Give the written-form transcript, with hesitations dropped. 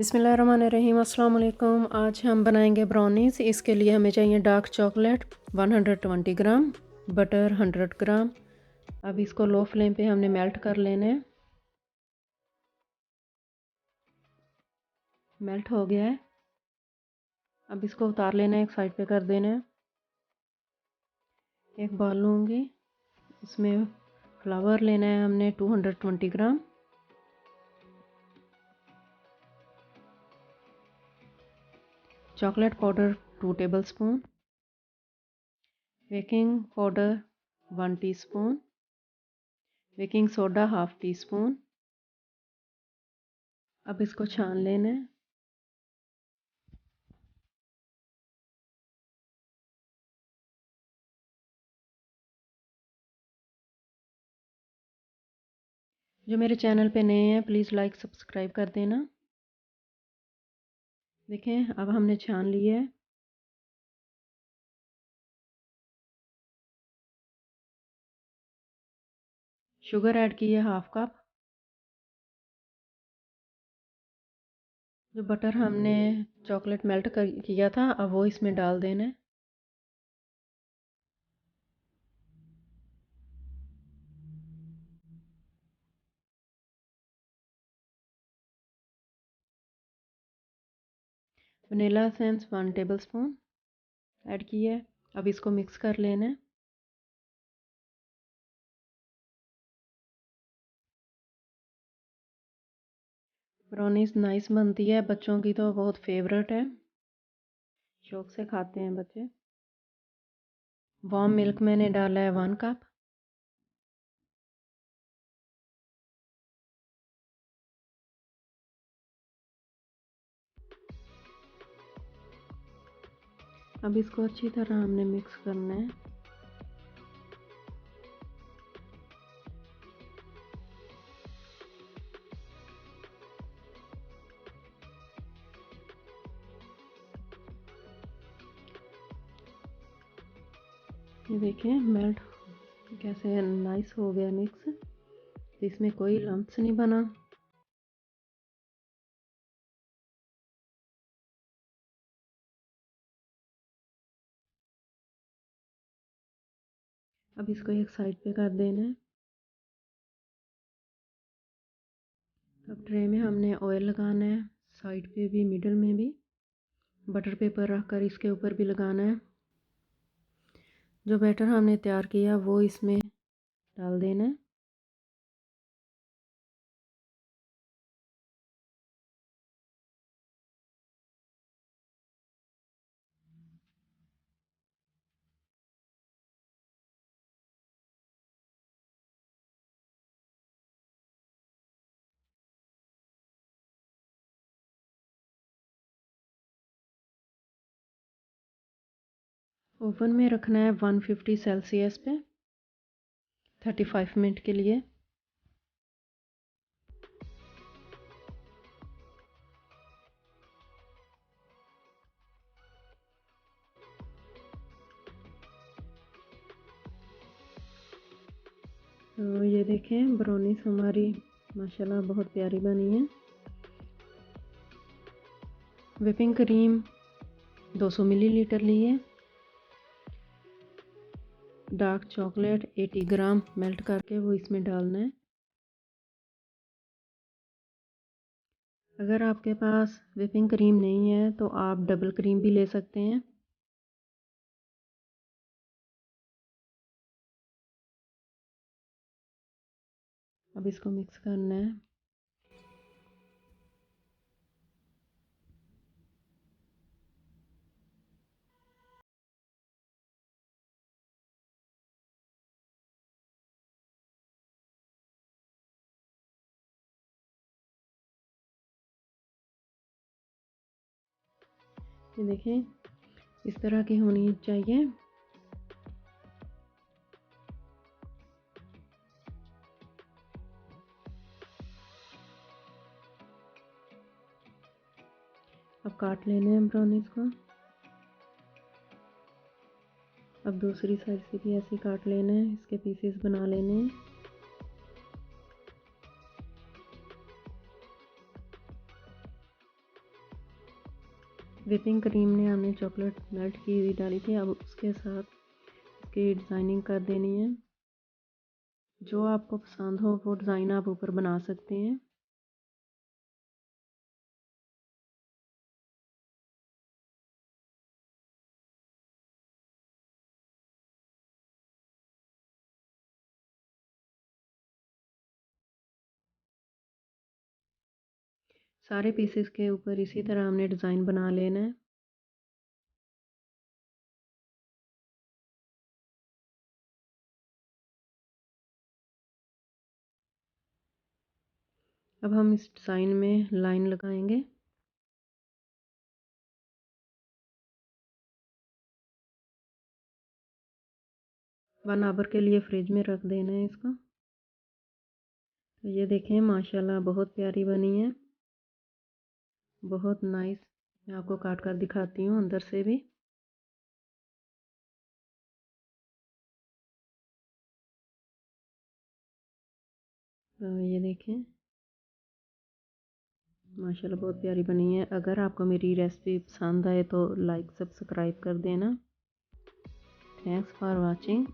बिस्मिल्लाहिर्रहमानिर्रहीम। अस्सलाम वालेकुम। आज हम बनाएंगे ब्राउनीज़। इसके लिए हमें चाहिए डार्क चॉकलेट 120 ग्राम, बटर 100 ग्राम। अब इसको लो फ्लेम पे हमने मेल्ट कर लेना है। मेल्ट हो गया है। अब इसको उतार लेना है, एक साइड पे कर देना है। एक बाउल लूँगी, उसमें फ्लावर लेना है हमने 220 ग्राम। Chocolate powder 2 tablespoon, baking powder 1 teaspoon, baking soda 1/2 teaspoon. अब इसको छान लेना है। जो मेरे चैनल पे नए हैं प्लीज़ लाइक सब्सक्राइब कर देना। देखें, अब हमने छान लिया है। शुगर ऐड की है 1/2 कप। जो बटर हमने चॉकलेट मेल्ट किया था, अब वो इसमें डाल देना है। वनीला एसेंस 1 टेबलस्पून ऐड किया है। अब इसको मिक्स कर लेना है। ब्राउनीज नाइस बनती है, बच्चों की तो बहुत फेवरेट है, शौक से खाते हैं बच्चे। वार्म मिल्क मैंने डाला है 1 कप। अब इसको अच्छी तरह हमने मिक्स करना है। ये देखिए मेल्ट कैसे नाइस हो गया मिक्स। इसमें कोई लम्प्स नहीं बना। अब इसको एक साइड पे कर देना है। अब ट्रे में हमने ऑयल लगाना है, साइड पे भी मिडल में भी बटर पेपर रख कर इसके ऊपर भी लगाना है। जो बैटर हमने तैयार किया वो इसमें डाल देना है। ओवन में रखना है 150 सेल्सियस पे 35 मिनट के लिए। तो ये देखें ब्राउनीज हमारी माशाल्लाह बहुत प्यारी बनी है। व्हिपिंग क्रीम 200 मिलीलीटर ली है। डार्क चॉकलेट 80 ग्राम मेल्ट करके वो इसमें डालना है। अगर आपके पास व्हिपिंग क्रीम नहीं है तो आप डबल क्रीम भी ले सकते हैं। अब इसको मिक्स करना है। ये देखें इस तरह की होनी चाहिए। अब काट लेने हैं ब्राउनीज को। अब दूसरी साइड से भी ऐसे काट लेना है, इसके पीसेस बना लेने हैं। व्हिपिंग क्रीम में हमने चॉकलेट मेल्ट की हुई डाली थी। अब उसके साथ इसकी डिज़ाइनिंग कर देनी है। जो आपको पसंद हो वो डिज़ाइन आप ऊपर बना सकते हैं। सारे पीसेस के ऊपर इसी तरह हमने डिज़ाइन बना लेना है। अब हम इस डिज़ाइन में लाइन लगाएंगे। वन आवर के लिए फ्रिज में रख देना है इसको। तो ये देखें माशाल्लाह बहुत प्यारी बनी है, बहुत नाइस। मैं आपको काट कर दिखाती हूँ अंदर से भी। तो ये देखें माशाल्लाह बहुत प्यारी बनी है। अगर आपको मेरी रेसिपी पसंद आए तो लाइक सब्सक्राइब कर देना। Thanks for watching.